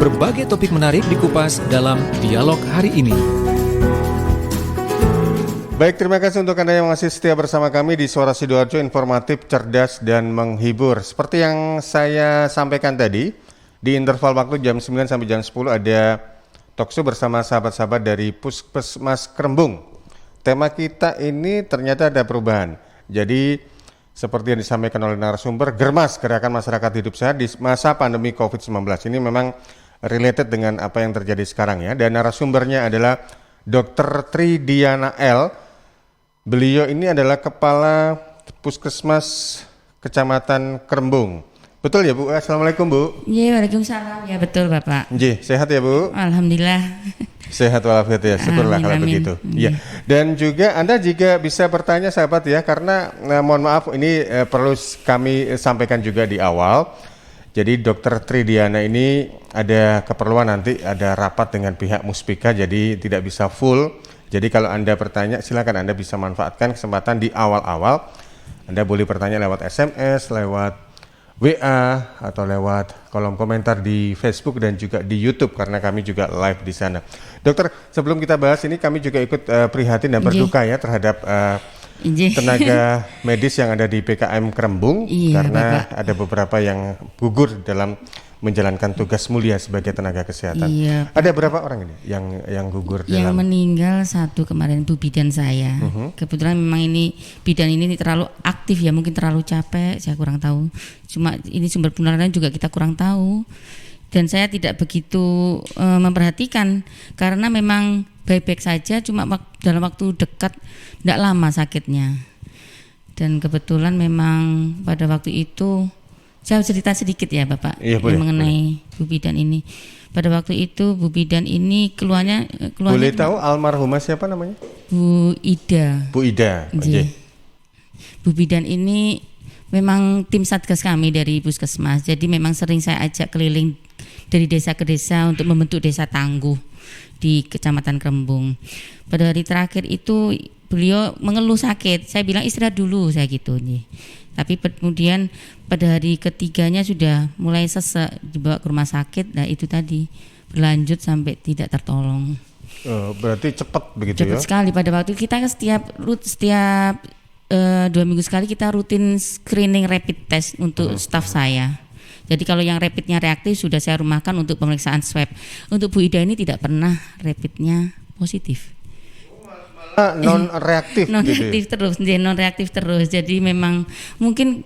Berbagai topik menarik dikupas dalam dialog hari ini. Baik, terima kasih untuk Anda yang masih setia bersama kami di Suara Sidoarjo, informatif, cerdas, dan menghibur. Seperti yang saya sampaikan tadi, di interval waktu jam 9 sampai jam 10 ada talkshow bersama sahabat-sahabat dari Puskesmas Krembung. Tema kita ini ternyata ada perubahan. Jadi, seperti yang disampaikan oleh narasumber, Germas, Gerakan Masyarakat Hidup Sehat di masa pandemi COVID-19. Ini memang related dengan apa yang terjadi sekarang ya. Dan narasumbernya adalah Dr. Tridiana L. Beliau ini adalah Kepala Puskesmas Kecamatan Krembung. Betul ya Bu? Assalamualaikum Bu. Iya, waalaikumsalam. Ya betul Bapak. Nggih, sehat ya Bu? Alhamdulillah. Sehat walafiat ya, syukurlah kalau begitu. Ya. Dan juga Anda juga bisa bertanya sahabat ya, karena mohon maaf ini perlu kami sampaikan juga di awal. Jadi Dr. Tridiana ini ada keperluan nanti ada rapat dengan pihak Muspika, jadi tidak bisa full. Jadi kalau Anda bertanya silakan Anda bisa manfaatkan kesempatan di awal-awal. Anda boleh bertanya lewat SMS, lewat WA atau lewat kolom komentar di Facebook dan juga di YouTube karena kami juga live di sana. Dokter, sebelum kita bahas ini kami juga ikut prihatin dan berduka ya terhadap tenaga medis yang ada di PKM Krembung karena Bapak, ada beberapa yang gugur dalam menjalankan tugas mulia sebagai tenaga kesehatan. Ada berapa orang ini yang gugur yang dalam? meninggal satu kemarin Bu bidan saya. Kebetulan memang ini bidan ini terlalu aktif ya, mungkin terlalu capek, saya kurang tahu. Cuma ini sumber penularan juga kita kurang tahu. Dan saya tidak begitu memperhatikan karena memang baik-baik saja, cuma dalam waktu dekat tidak lama sakitnya. Dan kebetulan memang pada waktu itu saya cerita sedikit ya Bapak mengenai Bu Bidan ini. Pada waktu itu Bu Bidan ini keluarnya boleh tahu almarhumah siapa namanya? Bu Ida. Bu Ida. Bu Bidan ini memang tim satgas kami dari Puskesmas. Jadi memang sering saya ajak keliling dari desa ke desa untuk membentuk desa tangguh di Kecamatan Krembung. Pada hari terakhir itu beliau mengeluh sakit. Saya bilang istirahat dulu saya gitu nih. Tapi kemudian pada hari ketiganya sudah mulai sesek, dibawa ke rumah sakit. Nah itu tadi berlanjut sampai tidak tertolong. Berarti cepat begitu cepat ya? Cepat sekali. Pada waktu kita setiap 2 minggu sekali kita rutin screening rapid test untuk staf saya. Jadi kalau yang rapidnya reaktif sudah saya rumahkan untuk pemeriksaan swab. Untuk Bu Ida ini tidak pernah rapidnya positif. Non reaktif non reaktif terus. Jadi memang mungkin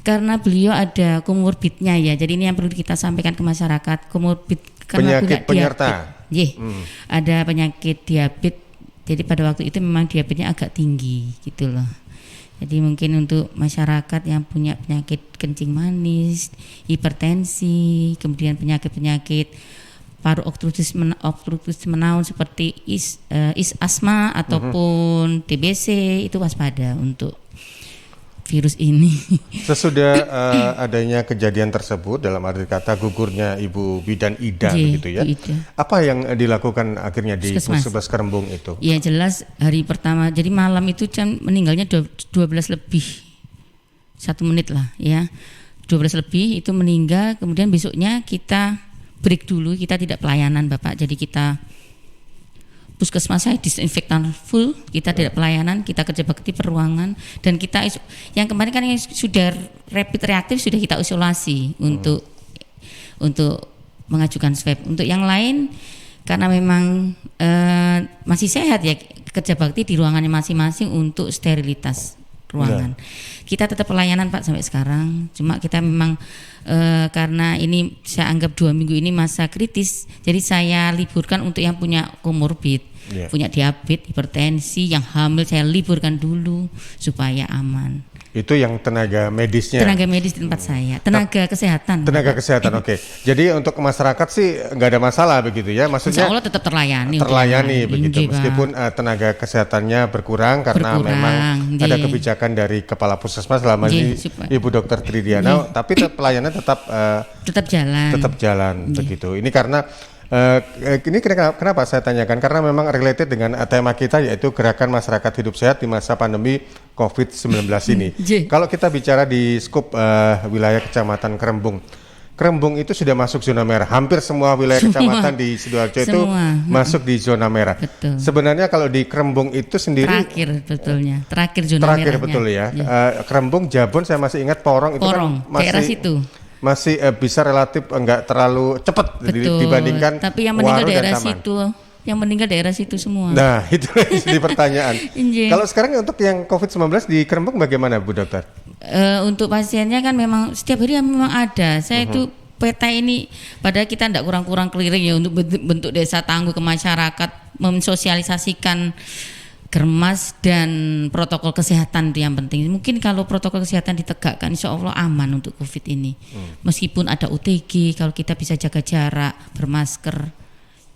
karena beliau ada komorbidnya ya. Jadi ini yang perlu kita sampaikan ke masyarakat. Komorbid karena penyakit penyerta. Ada penyakit diabetes. Jadi pada waktu itu memang diabetesnya agak tinggi gitu loh. Jadi mungkin untuk masyarakat yang punya penyakit kencing manis, hipertensi, kemudian penyakit-penyakit paru obstruktif menaun seperti asma ataupun TBC itu waspada untuk virus ini. Sesudah adanya kejadian tersebut dalam arti kata gugurnya Ibu Bidan Ida begitu ya. Apa yang dilakukan akhirnya di Puskesmas Krembung itu? Ya jelas hari pertama jadi malam itu meninggalnya 12 lebih 1 menit lah ya. 12 lebih itu meninggal, kemudian besoknya kita break dulu, kita tidak pelayanan Bapak. Jadi kita Puskesmas saya disinfektan full, kita tidak pelayanan, kita kerja bakti per ruangan, dan kita yang kemarin kan yang sudah rapid reaktif sudah kita isolasi untuk mengajukan swab. Untuk yang lain karena memang masih sehat ya, kerja bakti di ruangannya masing-masing untuk sterilitas ruangan. Kita tetap pelayanan Pak sampai sekarang. Cuma kita memang karena ini saya anggap 2 minggu ini masa kritis, jadi saya liburkan untuk yang punya komorbid, punya diabetes, hipertensi, yang hamil saya liburkan dulu supaya aman. Itu yang tenaga medisnya. Tenaga medis di tempat saya, tenaga kesehatan. Tenaga kesehatan, oke. Jadi untuk masyarakat sih nggak ada masalah begitu ya, maksudnya. Insya Allah tetap terlayani. Begitu, meskipun tenaga kesehatannya berkurang karena memang ada kebijakan dari Kepala Puskesmas selama ini Ibu Dr. Tridiana, tapi pelayanan tetap jalan begitu. Ini karena ini kenapa saya tanyakan, karena memang related dengan tema kita yaitu Gerakan Masyarakat Hidup Sehat di masa pandemi COVID-19 ini. Kalau kita bicara di skup wilayah Kecamatan Krembung, Krembung itu sudah masuk zona merah. Hampir semua wilayah kecamatan di Sidoarjo itu masuk di zona merah. Betul. Sebenarnya kalau di Krembung itu sendiri terakhir zona merahnya. Betul ya. Krembung, Jabon saya masih ingat, Porong itu kan daerah situ. Masih bisa relatif enggak terlalu cepat dibandingkan tapi yang meninggal Waru daerah dan Taman. situ. Yang meninggal daerah situ semua. Nah, itu jadi pertanyaan. Kalau sekarang untuk yang COVID-19 di Krembung bagamana, Bu Dokter? Untuk pasiennya kan memang setiap hari memang ada. Saya itu peta ini, padahal kita tidak kurang-kurang keliling ya untuk bentuk desa tangguh ke masyarakat, mensosialisasikan germas dan protokol kesehatan itu yang penting. Mungkin kalau protokol kesehatan ditegakkan, insya Allah aman untuk COVID ini. Meskipun ada OTG, kalau kita bisa jaga jarak, bermasker,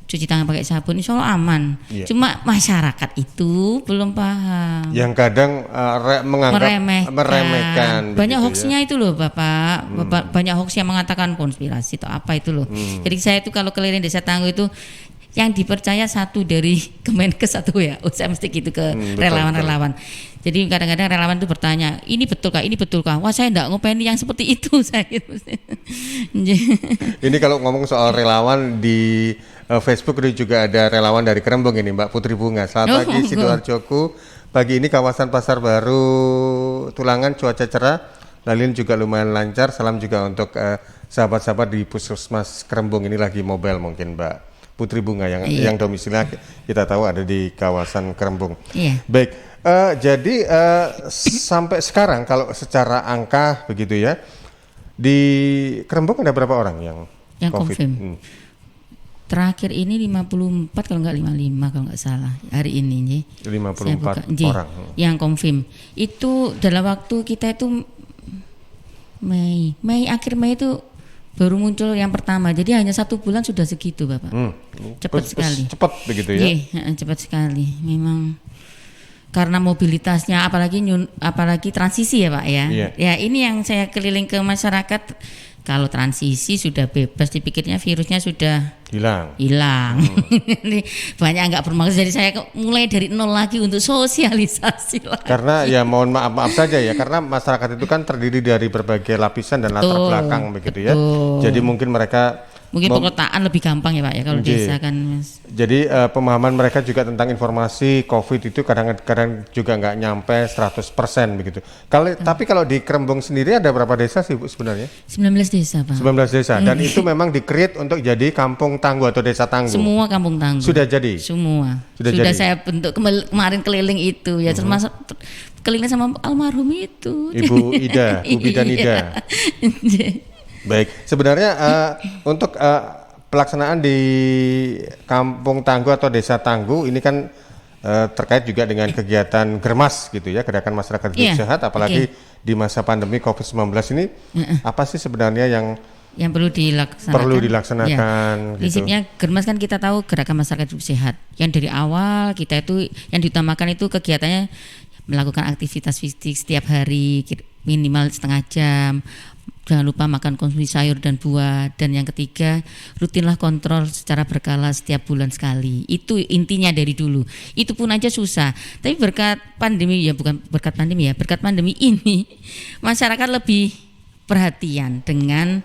cuci tangan pakai sabun, insya Allah aman. Cuma masyarakat itu belum paham. Yang kadang meremehkan. Banyak hoaxnya itu loh Bapak. Banyak hoax yang mengatakan konspirasi atau apa itu loh. Jadi saya itu kalau keliling desa tangguh itu yang dipercaya satu dari Kemenkes satu ya. Saya mesti gitu ke relawan-relawan. Jadi kadang-kadang relawan itu bertanya, ini betulkah? Ini betulkah? Wah, saya enggak ngopeni yang seperti itu saya gitu. Ini kalau ngomong soal relawan di Facebook juga ada relawan dari Krembung ini, Mbak Putri Bunga. Selamat pagi Sidoarjoku. Pagi ini kawasan Pasar Baru Tulangan cuaca cerah, lalin juga lumayan lancar. Salam juga untuk sahabat-sahabat di Puskesmas Krembung, ini lagi mobile mungkin Mbak Putri Bunga yang domisilinya kita tahu ada di kawasan Krembung. Baik, jadi sampai sekarang kalau secara angka begitu ya, di Krembung ada berapa orang yang COVID? Terakhir ini 54 kalau nggak 55 kalau nggak salah hari ini 54 orang yang confirm. Itu dalam waktu kita itu akhir Mei itu baru muncul yang pertama. Jadi hanya 1 bulan sudah segitu Bapak. Cepat sekali. Cepat begitu ya? Iya, cepat sekali. Memang karena mobilitasnya apalagi transisi ya Pak ya. Ya ini yang saya keliling ke masyarakat. Kalau transisi sudah bebas, dipikirnya virusnya sudah hilang. Banyak nggak bermaksud. Jadi saya mulai dari nol lagi untuk sosialisasi lagi. Karena ya mohon maaf saja ya, karena masyarakat itu kan terdiri dari berbagai lapisan dan latar belakang begitu ya. Jadi mungkin mereka pemetaan lebih gampang ya Pak ya kalau desa kan Mas. Jadi pemahaman mereka juga tentang informasi COVID itu kadang-kadang juga nggak nyampe 100% begitu. Tapi kalau di Krembung sendiri ada berapa desa sih Bu sebenarnya? 19 desa Pak. 19 desa dan itu memang di-create untuk jadi kampung tangguh atau desa tangguh. Semua kampung tangguh. Sudah jadi? Semua. Sudah jadi. Saya bentuk kemarin keliling itu ya termasuk keliling sama almarhum itu. Ibu Ida, Bu Bidan Ida. Baik, sebenarnya untuk pelaksanaan di Kampung Tangguh atau Desa Tangguh ini kan terkait juga dengan kegiatan Germas gitu ya, Gerakan Masyarakat Hidup Sehat, apalagi di masa pandemi COVID-19 ini, apa sih sebenarnya yang perlu dilaksanakan? Gitu. Prinsipnya Germas kan kita tahu Gerakan Masyarakat Hidup Sehat, yang dari awal kita itu yang diutamakan itu kegiatannya melakukan aktivitas fisik setiap hari minimal setengah jam. Jangan lupa makan konsumsi sayur dan buah. Dan yang ketiga, rutinlah kontrol secara berkala setiap bulan sekali. Itu intinya dari dulu. Itu pun aja susah. Tapi berkat pandemi berkat pandemi ini masyarakat lebih perhatian dengan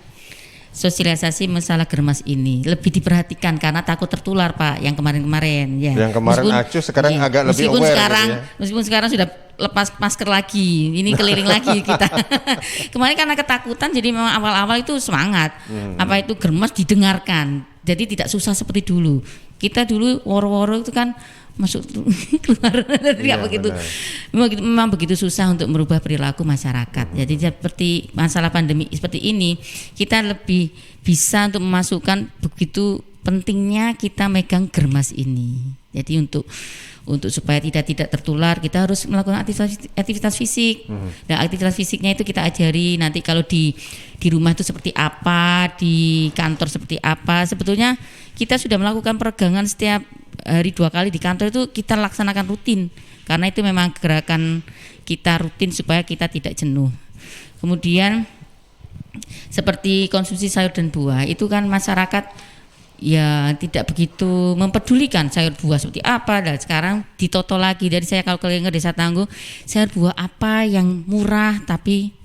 sosialisasi masalah Germas ini, lebih diperhatikan karena takut tertular Pak yang kemarin-kemarin ya. Yang kemarin acuh sekarang agak lebih aware meskipun sekarang sudah lepas masker lagi, ini keliling lagi kita. Kemarin karena ketakutan jadi memang awal-awal itu semangat. Apa itu Germas didengarkan. Jadi tidak susah seperti dulu. Kita dulu woro-woro itu kan masuk keluar begitu. Memang begitu susah untuk merubah perilaku masyarakat. Jadi seperti masalah pandemi seperti ini, kita lebih bisa untuk memasukkan begitu pentingnya kita megang Germas ini. Jadi untuk supaya tidak tertular, kita harus melakukan aktivitas fisik. Dan aktivitas fisiknya itu kita ajari nanti kalau di rumah itu seperti apa, di kantor seperti apa. Sebetulnya kita sudah melakukan peregangan setiap hari 2 kali di kantor itu kita laksanakan rutin. Karena itu memang gerakan kita rutin supaya kita tidak jenuh. Kemudian seperti konsumsi sayur dan buah itu kan masyarakat ya tidak begitu mempedulikan sayur buah seperti apa. Dan sekarang ditoto lagi dari saya kalau keliling ke Desa Tangguh, sayur buah apa yang murah tapi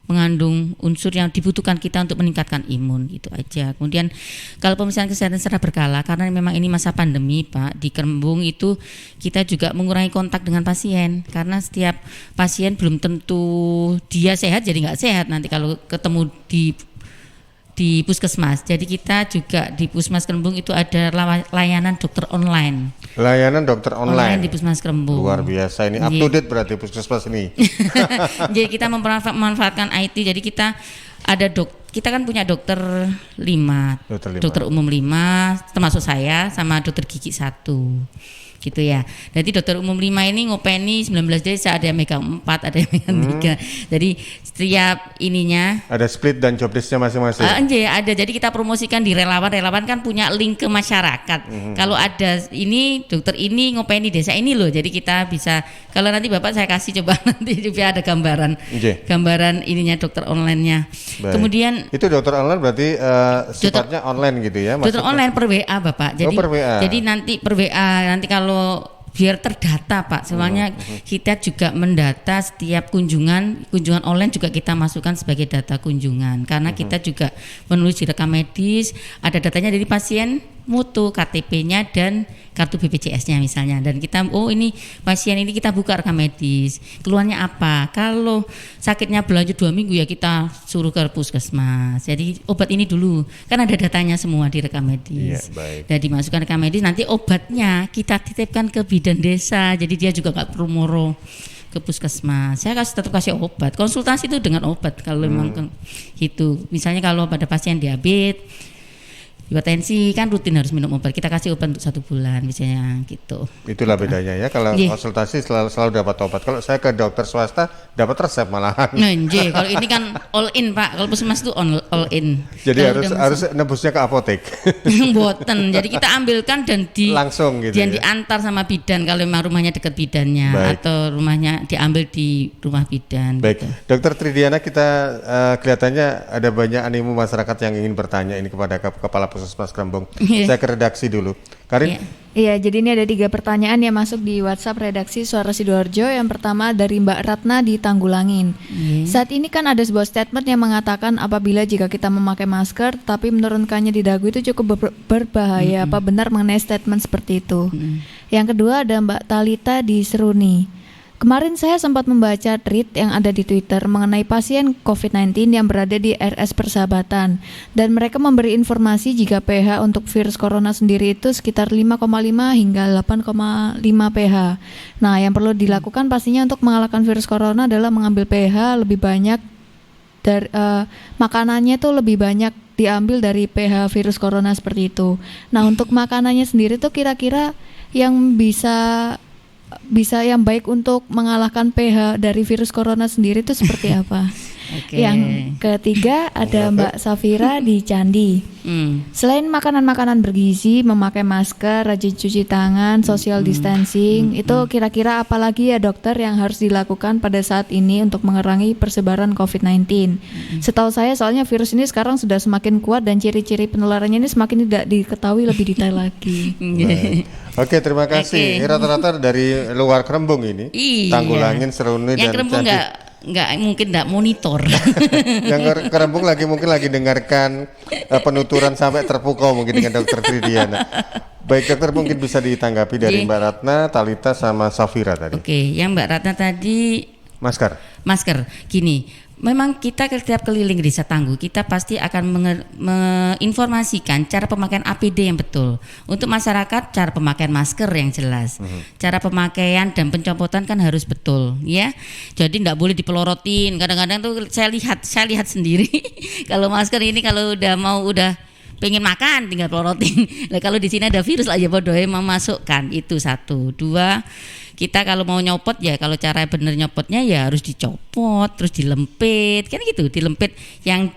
mengandung unsur yang dibutuhkan kita untuk meningkatkan imun, gitu aja. Kemudian kalau pemeriksaan kesehatan secara berkala, karena memang ini masa pandemi Pak, di Kerembung itu kita juga mengurangi kontak dengan pasien, karena setiap pasien belum tentu dia sehat jadi nggak sehat nanti kalau ketemu di puskesmas. Jadi kita juga di Puskesmas Kerembung itu ada layanan dokter online. Layanan dokter online di Puskesmas Kerembung. Luar biasa ini, up to date berarti puskesmas ini. Jadi kita memanfaatkan IT. Jadi kita ada kita kan punya dokter 5. Dokter umum 5 termasuk saya sama dokter gigi 1. Gitu ya. Jadi dokter umum 5 ini ngopeni 19 desa, ada yang megang 4, ada yang megang 3. Jadi setiap ininya ada split dan job desk-nya masing-masing. Ada. Jadi kita promosikan di relawan kan punya link ke masyarakat. Kalau ada ini dokter ini ngopeni desa ini loh. Jadi kita bisa, kalau nanti Bapak saya kasih coba nanti juga ada gambaran ininya dokter online-nya. Baik. Kemudian itu dokter online berarti sifatnya online gitu ya? Dokter online per WA Bapak. Jadi per WA. Jadi nanti per WA, nanti kalau biar terdata Pak, soalnya kita juga mendata setiap kunjungan online juga kita masukkan sebagai data kunjungan, karena kita juga menulis di rekam medis, ada datanya dari pasien, mutu, KTP-nya dan kartu BPJS-nya misalnya, dan kita ini pasien ini kita buka rekam medis, keluhannya apa, kalau sakitnya berlanjut 2 minggu ya kita suruh ke puskesmas, jadi obat ini dulu, kan ada datanya semua di rekam medis. Dan dimasukkan rekam medis, nanti obatnya kita titipkan ke bidan desa, jadi dia juga nggak perlu moro ke puskesmas. Saya tetap kasih obat, konsultasi itu dengan obat kalau memang gitu. Misalnya kalau pada pasien diabetes, hipertensi kan rutin harus minum obat, kita kasih obat untuk 1 bulan misalnya gitu. Itulah bedanya ya, kalau konsultasi selalu dapat obat. Kalau saya ke dokter swasta dapat resep malahan. Kalau ini kan all in Pak, kalau puskesmas itu all in. Jadi harus nebusnya ke apotek. Boten. Jadi kita ambilkan dan langsung gitu. Dan diantar sama bidan kalau memang rumahnya dekat bidannya. Atau rumahnya diambil di rumah bidan. Baik, gitu. Dokter Tridiana, kita kelihatannya ada banyak animo masyarakat yang ingin bertanya ini kepada Kepala Puskesmas Kerembung. Saya ke redaksi dulu. Karin? Iya, jadi ini ada 3 pertanyaan yang masuk di WhatsApp redaksi Suara Sidoarjo. Yang pertama dari Mbak Ratna di Tanggulangin. Saat ini kan ada sebuah statement yang mengatakan apabila jika kita memakai masker tapi menurunkannya di dagu itu cukup berbahaya. Apa benar mengenai statement seperti itu? Yang kedua ada Mbak Talita di Seruni. Kemarin saya sempat membaca tweet yang ada di Twitter mengenai pasien COVID-19 yang berada di RS Persahabatan, dan mereka memberi informasi jika pH untuk virus corona sendiri itu sekitar 5,5 hingga 8,5 pH. Nah, yang perlu dilakukan pastinya untuk mengalahkan virus corona adalah mengambil pH lebih banyak dari makanannya tuh lebih banyak diambil dari pH virus corona seperti itu. Nah, untuk makanannya sendiri tuh kira-kira yang bisa yang baik untuk mengalahkan pH dari virus corona sendiri itu seperti apa? Yang ketiga ada Mbak Safira di Candi. Selain makanan-makanan bergizi, memakai masker, rajin cuci tangan, social distancing, itu kira-kira apa lagi ya dokter yang harus dilakukan pada saat ini untuk mengurangi persebaran COVID-19? Setahu saya soalnya virus ini sekarang sudah semakin kuat dan ciri-ciri penularannya ini semakin tidak diketahui lebih detail lagi. Oke, terima kasih. Rata-rata dari luar Kerembung ini, Tanggulangin, Seruni, dan Kerembung nggak mungkin nggak monitor. Yang Kerembung mungkin lagi dengarkan penuturan sampai terpukau mungkin dengan Dokter Tridiana. Baik dokter, mungkin bisa ditanggapi dari Mbak Ratna, Talita, sama Safira tadi. Yang Mbak Ratna tadi masker. Gini. Memang kita setiap keliling desa Tangguh, kita pasti akan menginformasikan cara pemakaian APD yang betul. Untuk masyarakat, cara pemakaian masker yang jelas. Cara pemakaian dan pencopotan kan harus betul, ya. Jadi tidak boleh dipelorotin. Kadang-kadang tuh saya lihat sendiri kalau masker ini kalau udah pengen makan tinggal pelorotin. Nah, kalau di sini ada virus lah ya bodoh memasukkan. Itu 1. 2, kita kalau mau nyopot ya, kalau cara bener nyopotnya ya harus dicopot terus dilempit kan gitu, dilempit yang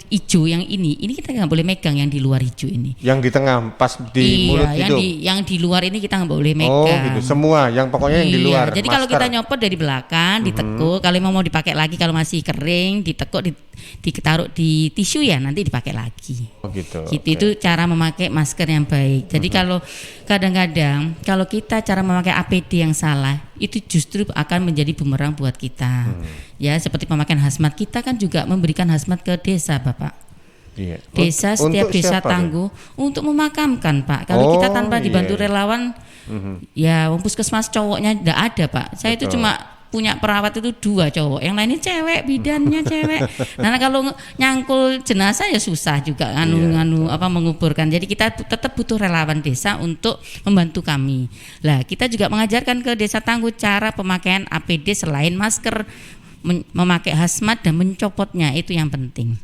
hijau yang ini kita nggak boleh megang, yang di luar hijau ini, yang di tengah pas di mulut hidung, yang di luar ini kita nggak boleh megang. Gitu semua, yang pokoknya yang di luar. Jadi kalau kita nyopot dari belakang ditekuk, kalau mau dipakai lagi kalau masih kering ditekuk ditaruh di tisu ya nanti dipakai lagi. Oh gitu. Gitu Oke. itu cara memakai masker yang baik. Jadi kalau kadang-kadang kalau kita cara memakai APD yang salah itu justru akan menjadi bumerang buat kita. Ya seperti pemakaian hazmat, kita kan juga memberikan hazmat ke desa, Bapak. Iya. Desa setiap Untuk desa siapa, tangguh untuk memakamkan, Pak. Kalau kita tanpa dibantu iya. relawan, ya puskesmas cowoknya tidak ada, Pak. Saya itu Betul. cuma punya perawat itu 2 cowok, yang lainnya cewek, bidannya cewek. Nah kalau nyangkul jenazah ya susah juga nganu menguburkan. Jadi kita tetap butuh relawan desa untuk membantu kami. Lah kita juga mengajarkan ke desa tangguh cara pemakaian APD selain masker, memakai hazmat dan mencopotnya, itu yang penting.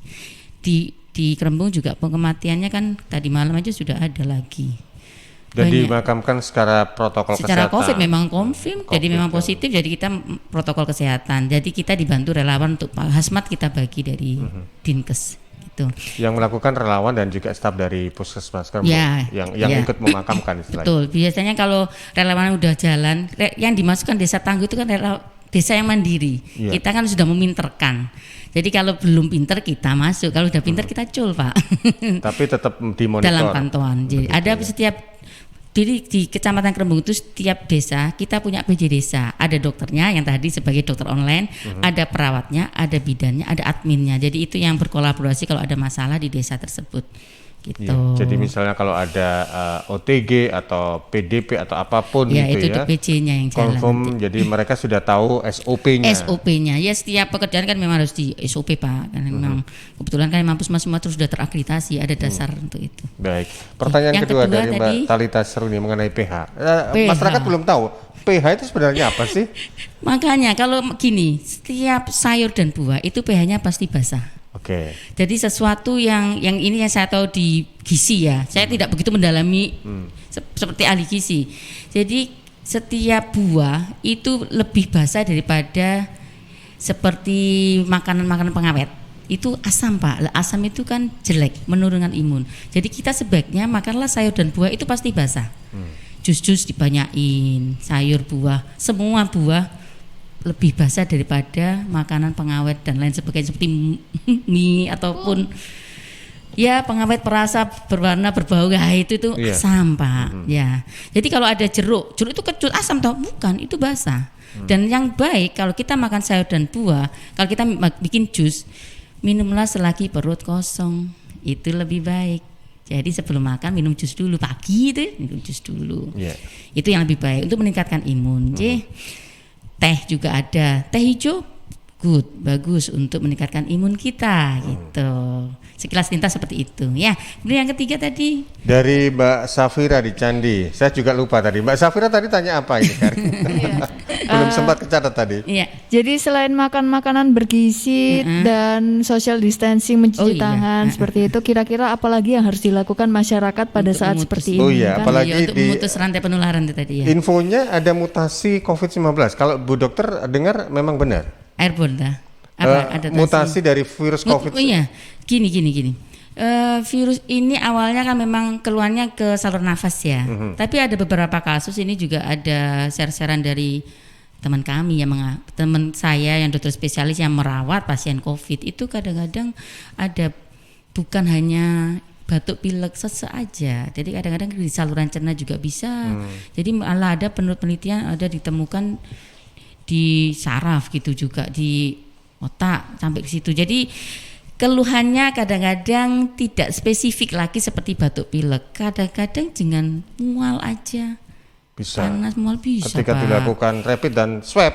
Di Krembung juga kematiannya kan tadi malam aja sudah ada lagi. Dan Banyak. dimakamkan secara protokol Secara kesehatan. COVID memang confirm, jadi memang positif, jadi kita protokol kesehatan. Jadi kita dibantu relawan untuk hazmat kita bagi dari Dinkes gitu. Yang melakukan relawan dan juga staf dari Puskesmas Krembung Ya, yang ya. ikut memakamkan istilahnya. Betul. Biasanya kalau relawan udah jalan, yang dimasukkan desa tangguh itu kan desa yang mandiri. Iya. Kita kan sudah meminterkan. Jadi kalau belum pinter kita masuk, kalau udah pinter kita cul, Pak. Tapi tetap dimonitor. Dalam pantauan. Jadi Begitu, ada ya. setiap di Kecamatan Krembung itu setiap desa kita punya PJ desa, ada dokternya yang tadi sebagai dokter online, ada perawatnya, ada bidannya, ada adminnya. Jadi itu yang berkolaborasi kalau ada masalah di desa tersebut. Gitu. Iya, jadi misalnya kalau ada OTG atau PDP atau apapun Ya gitu itu ya, DPC-nya yang jalan. confirm, nanti. jadi mereka sudah tahu SOP-nya. SOP-nya ya setiap pekerjaan kan memang harus di SOP, Pak. Karena memang kebetulan kan memang puskesmas semua terus sudah terakreditasi, ada dasar untuk itu. Baik. Pertanyaan Yang kedua kedua dari Mbak tadi- Talita Seruni mengenai PH. PH. Masyarakat belum tahu PH itu sebenarnya apa sih? Makanya kalau gini, setiap sayur dan buah itu pH-nya pasti basah. Oke. Jadi sesuatu yang ini yang saya tahu di gizi ya. Saya tidak begitu mendalami seperti ahli gizi. Jadi setiap buah itu lebih basah daripada seperti makanan-makanan pengawet. Itu asam, Pak. Lah, asam itu kan jelek, menurunkan imun. Jadi kita sebaiknya makanlah sayur dan buah itu pasti basah. Jus-jus dibanyain, sayur buah, semua buah lebih basah daripada makanan pengawet dan lain sebagainya seperti mie ataupun ya pengawet perasa berwarna berbau, ya itu Iya. asam, Pak. Ya. Jadi kalau ada jeruk itu kecut asam toh? Bukan, itu basah. Dan yang baik kalau kita makan sayur dan buah, kalau kita bikin jus, minumlah selagi perut kosong. Itu lebih baik. Jadi sebelum makan minum jus dulu, pagi itu minum jus dulu. Iya. Itu yang lebih baik untuk meningkatkan imun. Teh juga ada, teh hijau good, bagus untuk meningkatkan imun kita gitu. Sekilas tintas seperti itu ya. Kemudian yang ketiga tadi Dari Mbak Safira di Candi. Saya juga lupa tadi. Mbak Safira tadi tanya apa ini, Kak? Belum sempat kecatat tadi. iya. Jadi selain makan makanan bergizi dan social distancing, mencuci Oh, iya. tangan seperti itu, kira-kira apalagi yang harus dilakukan masyarakat pada Untuk saat memutus- seperti Oh ini? iya, kan? apalagi Iya, untuk di- memutus rantai penularan itu tadi ya. Infonya ada mutasi COVID-19. Kalau Bu Dokter dengar memang benar. Airborne dah. Apa ada Mutasi dari virus COVID. Oh iya, gini. Virus ini awalnya kan memang keluarnya ke saluran nafas ya. Tapi ada beberapa kasus ini juga ada share-sharean dari teman kami teman saya yang dokter spesialis yang merawat pasien COVID itu kadang-kadang ada bukan hanya batuk pilek sesaja. Jadi kadang-kadang di saluran cerna juga bisa. Jadi malah ada penelitian ada ditemukan di saraf gitu juga di otak sampai ke situ. Jadi keluhannya kadang-kadang tidak spesifik lagi seperti batuk pilek. Kadang-kadang dengan mual aja. Bisa. Panas mual bisa, Ketika Pak. dilakukan rapid dan swab.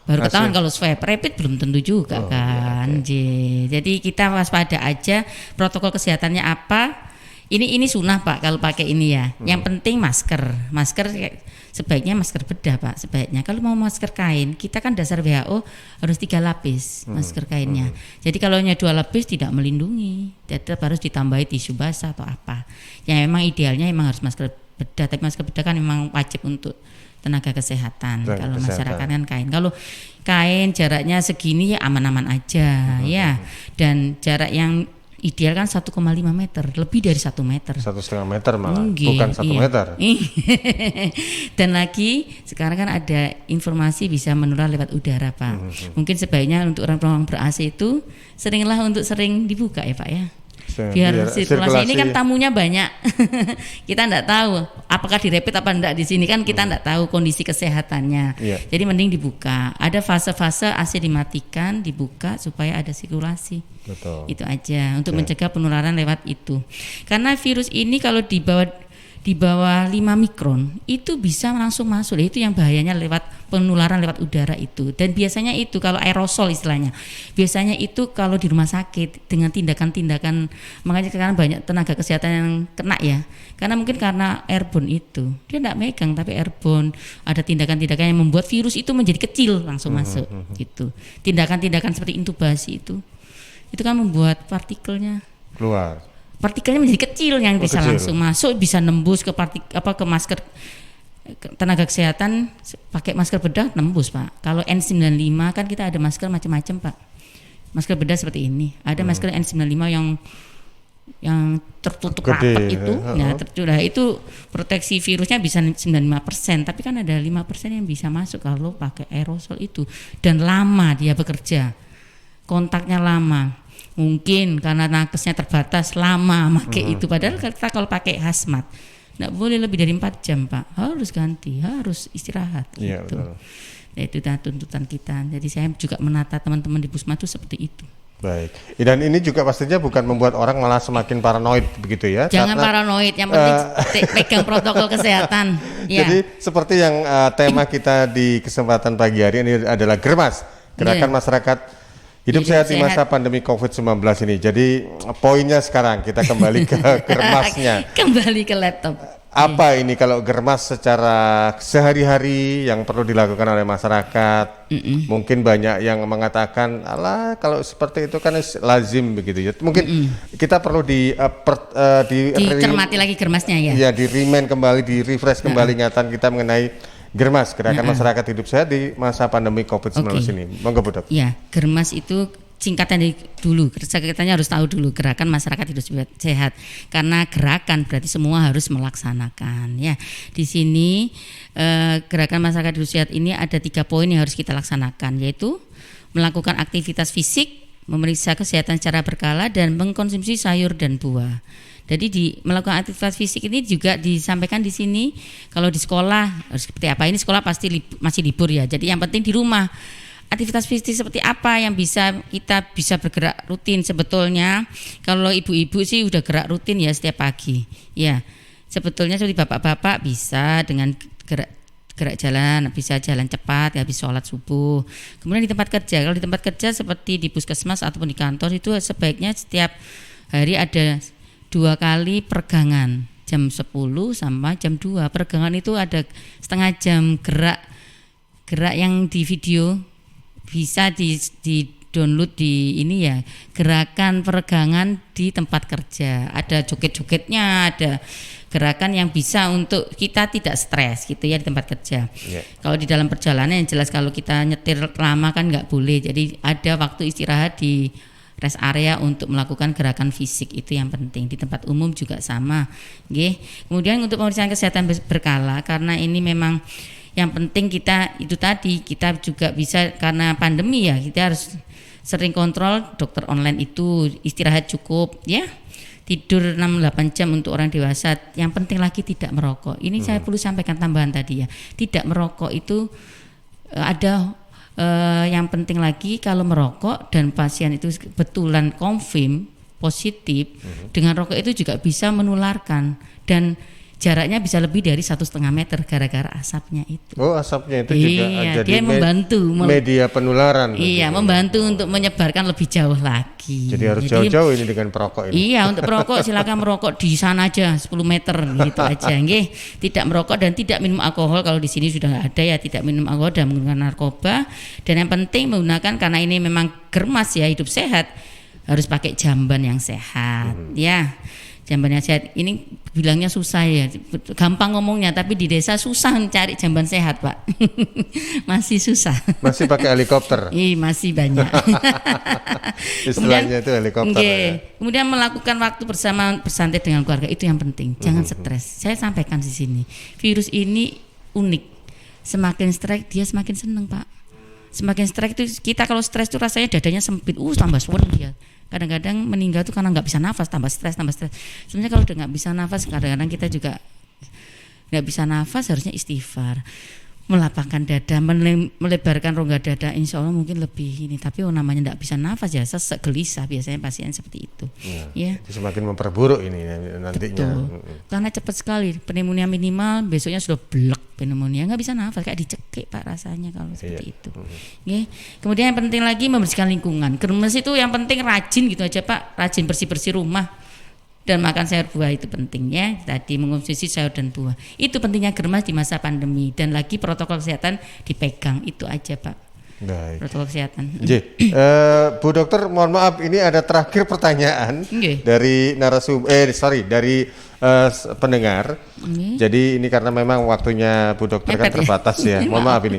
Baru hasil- ketahuan kalau swab rapid belum tentu juga kan. Jadi kita waspada aja protokol kesehatannya apa. Ini sunnah, Pak, kalau pakai ini ya. Yang penting masker. Masker sebaiknya masker bedah, Pak, sebaiknya. Kalau mau masker kain, kita kan dasar WHO harus 3 lapis masker kainnya. Jadi kalau hanya 2 lapis tidak melindungi. Tetap harus ditambahi tisu basah atau apa. Ya memang idealnya memang harus masker bedah, tapi masker bedah kan memang wajib untuk tenaga kesehatan. Tenaga Kalau kesehatan. masyarakat kan kain. Kalau kain jaraknya segini ya aman-aman aja ya. Dan jarak yang ideal kan 1,5 meter, lebih dari 1 meter. 1,5 meter malah, Nggih, bukan 1 iya. meter. Dan lagi sekarang kan ada informasi bisa menular lewat udara, Pak. Mungkin sebaiknya untuk orang-orang ber-AC itu sering dibuka ya, Pak ya. Biar sirkulasi ini kan tamunya banyak. Kita enggak tahu apakah direpit apa enggak di sini kan kita enggak tahu kondisi kesehatannya. Jadi mending dibuka. Ada fase-fase AC dimatikan, dibuka supaya ada sirkulasi. Betul. Itu aja untuk mencegah penularan lewat itu. Karena virus ini kalau di bawah 5 mikron itu bisa langsung masuk. Itu yang bahayanya lewat penularan lewat udara itu. Dan biasanya itu kalau aerosol istilahnya. Biasanya itu kalau di rumah sakit dengan tindakan-tindakan, makanya sekarang banyak tenaga kesehatan yang kena ya. Karena mungkin karena airborne itu. Dia enggak megang tapi airborne. Ada tindakan-tindakan yang membuat virus itu menjadi kecil langsung masuk gitu. Tindakan-tindakan seperti intubasi itu kan membuat partikelnya partikelnya menjadi kecil yang bisa kecil. langsung masuk, bisa nembus ke ke masker tenaga kesehatan pakai masker bedah nembus, Pak. Kalau N95 kan kita ada masker macam-macam, Pak. Masker bedah seperti ini. Ada masker N95 yang tertutup rapat itu. Nah, itu proteksi virusnya bisa 95%, tapi kan ada 5% yang bisa masuk kalau pakai aerosol itu dan lama dia bekerja. Kontaknya lama. Mungkin karena nakesnya terbatas lama pakai itu, padahal kita kalau pakai hazmat nggak boleh lebih dari 4 jam, Pak, harus ganti, harus istirahat gitu. Nah, itu tuntutan kita. Jadi saya juga menata teman-teman di Pusma itu seperti itu. Baik. Dan ini juga pastinya bukan membuat orang malah semakin paranoid begitu ya. Jangan paranoid, yang penting pegang protokol kesehatan. Jadi seperti yang tema kita di kesempatan pagi hari ini adalah Germas, Gerakan Masyarakat Hidup Sehat di masa pandemi COVID-19 ini. Jadi poinnya sekarang kita kembali ke germasnya. Kembali ke laptop. Apa ini kalau germas secara sehari-hari yang perlu dilakukan oleh masyarakat? Mungkin banyak yang mengatakan, alah kalau seperti itu kan lazim begitu ya. Mungkin kita perlu dicermati lagi germasnya ya. Ya, di remind kembali, di refresh kembali ingatan kita mengenai Germas, Gerakan Masyarakat Hidup Sehat di masa pandemi COVID-19 ini. Monggo, Bu Dok. Ya, Germas itu singkatan dari dulu. Kita harus tahu dulu Gerakan Masyarakat Hidup Sehat. Karena gerakan berarti semua harus melaksanakan. Ya, di sini Gerakan Masyarakat Hidup Sehat ini ada 3 poin yang harus kita laksanakan, yaitu melakukan aktivitas fisik, memeriksa kesehatan secara berkala, dan mengkonsumsi sayur dan buah. Jadi melakukan aktivitas fisik ini juga disampaikan di sini. Kalau di sekolah harus seperti apa? Ini sekolah pasti masih libur ya. Jadi yang penting di rumah aktivitas fisik seperti apa yang kita bisa bergerak rutin. Sebetulnya kalau ibu-ibu sih udah gerak rutin ya setiap pagi. Ya, sebetulnya seperti bapak-bapak bisa dengan gerak jalan, bisa jalan cepat, habis sholat subuh. Kemudian di tempat kerja, kalau di tempat kerja seperti di puskesmas ataupun di kantor itu sebaiknya setiap hari ada 2 kali peregangan, jam 10 sampai jam 2. Peregangan itu ada setengah jam gerak yang di video, bisa di download di ini ya, gerakan peregangan di tempat kerja. Ada joget-jogetnya, ada gerakan yang bisa untuk kita tidak stres gitu ya di tempat kerja. Kalau di dalam perjalanan yang jelas kalau kita nyetir lama kan nggak boleh. Jadi ada waktu istirahat di rest area untuk melakukan gerakan fisik, itu yang penting. Di tempat umum juga sama. Nggih. Kemudian untuk pemeriksaan kesehatan berkala, karena ini memang yang penting kita itu tadi, kita juga bisa karena pandemi ya, kita harus sering kontrol dokter online itu, istirahat cukup ya. Tidur 6-8 jam untuk orang dewasa. Yang penting lagi tidak merokok. Ini saya perlu sampaikan tambahan tadi ya. Tidak merokok itu ada yang penting lagi, kalau merokok dan pasien itu kebetulan confirm positif dengan rokok itu juga bisa menularkan, dan jaraknya bisa lebih dari 1,5 meter gara-gara asapnya itu. Oh, asapnya itu juga jadi dia membantu media penularan. Iya, membantu untuk menyebarkan lebih jauh lagi. Jadi harus jauh-jauh ini dengan perokok ini. Iya, untuk perokok silakan merokok di sana aja 10 meter gitu aja, nggih. Tidak merokok dan tidak minum alkohol, kalau di sini sudah nggak ada ya, tidak minum alkohol dan menggunakan narkoba. Dan yang penting menggunakan, karena ini memang germas ya, hidup sehat, harus pakai jamban yang sehat ya. jambannya sehat. Ini bilangnya susah ya, gampang ngomongnya, tapi di desa susah mencari jamban sehat, Pak. Masih susah. Masih pakai helikopter. Iya, masih banyak. Istilahnya itu helikopter. Kemudian melakukan waktu bersama bersantai dengan keluarga itu yang penting. Jangan stres. Saya sampaikan di sini, virus ini unik. Semakin stres dia semakin seneng, Pak. Semakin stres itu kita kalau stres itu rasanya dadanya sempit, tambah suwen dia. Kadang-kadang meninggal itu karena nggak bisa nafas, tambah stres. Sebenarnya kalau udah nggak bisa nafas, kadang-kadang kita juga nggak bisa nafas, harusnya istighfar, melapangkan dada, melebarkan rongga dada, insya Allah mungkin lebih ini. Tapi namanya nggak bisa nafas ya, sesek gelisah biasanya pasien seperti itu. Ya. Itu semakin memperburuk ini nantinya. Betul. Karena cepat sekali, pneumonia minimal, besoknya sudah blek pneumonia, nggak bisa nafas, kayak dicekik Pak rasanya kalau seperti itu. Ya. Kemudian yang penting lagi membersihkan lingkungan. Germes itu yang penting rajin gitu aja Pak, rajin bersih-bersih rumah. Dan makan sayur buah itu penting ya. Tadi mengonsumsi sayur dan buah. Itu pentingnya germas di masa pandemi. Dan lagi protokol kesehatan dipegang. Itu aja Pak. Baik. Protokol kesehatan. Bu Dokter, mohon maaf ini ada terakhir pertanyaan dari dari pendengar. Jadi ini karena memang waktunya Bu Dokter kan terbatas ya. Mohon maaf ini.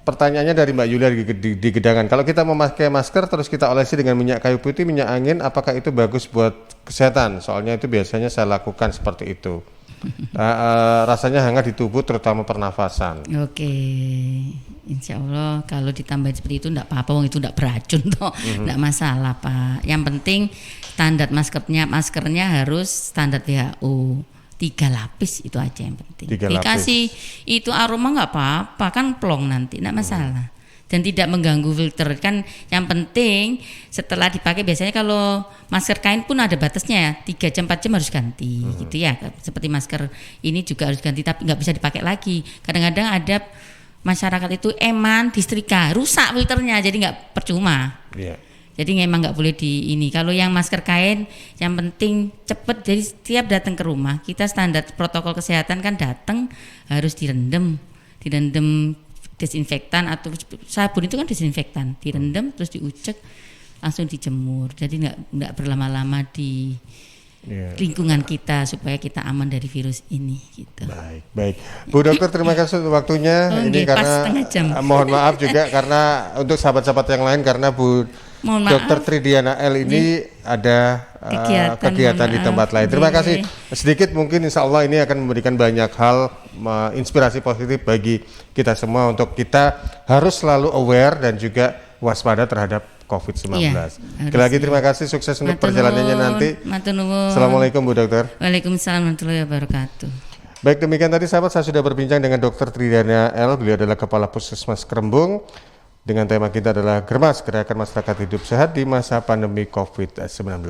Pertanyaannya dari Mbak Yulia di Gedangan. Kalau kita memakai masker terus kita olesi dengan minyak kayu putih, minyak angin, apakah itu bagus buat kesehatan? Soalnya itu biasanya saya lakukan seperti itu. Rasanya hangat di tubuh, terutama pernafasan. Oke, insya Allah kalau ditambahin seperti itu enggak apa-apa, itu enggak beracun toh, enggak masalah Pak. Yang penting standar maskernya harus standar WHO. 3 lapis itu aja yang penting. Dikasih itu aroma nggak apa-apa, kan plong nanti, nggak masalah. Dan tidak mengganggu filter kan. Yang penting setelah dipakai, biasanya kalau masker kain pun ada batasnya ya, 3 jam 4 jam harus ganti gitu ya. Seperti masker ini juga harus ganti, tapi nggak bisa dipakai lagi. Kadang-kadang ada masyarakat itu eman disetrika, rusak filternya, jadi nggak percuma. Jadi memang nggak boleh di ini. Kalau yang masker kain, yang penting cepet. Jadi setiap datang ke rumah, kita standar protokol kesehatan kan datang harus direndam desinfektan atau sabun itu kan desinfektan, direndam terus diucek langsung dijemur. Jadi nggak berlama-lama di lingkungan kita supaya kita aman dari virus ini gitu. Baik. Bu Dokter, terima kasih untuk waktunya. Ini karena mohon maaf juga karena untuk sahabat-sahabat yang lain, karena Bu Dokter Tridiana L ini ada kegiatan di tempat lain. Terima kasih. Sedikit mungkin insya Allah ini akan memberikan banyak hal, inspirasi positif bagi kita semua untuk kita harus selalu aware dan juga waspada terhadap COVID-19. Sekali lagi terima kasih, sukses untuk perjalanannya nanti. Assalamualaikum Bu Dokter. Waalaikumsalam warahmatullahi wabarakatuh. Baik, demikian tadi sahabat, saya sudah berbincang dengan Dokter Tridiana L. Beliau adalah Kepala Puskesmas Kerembung. Dengan tema kita adalah Germas, Gerakan Masyarakat Hidup Sehat di Masa Pandemi COVID-19.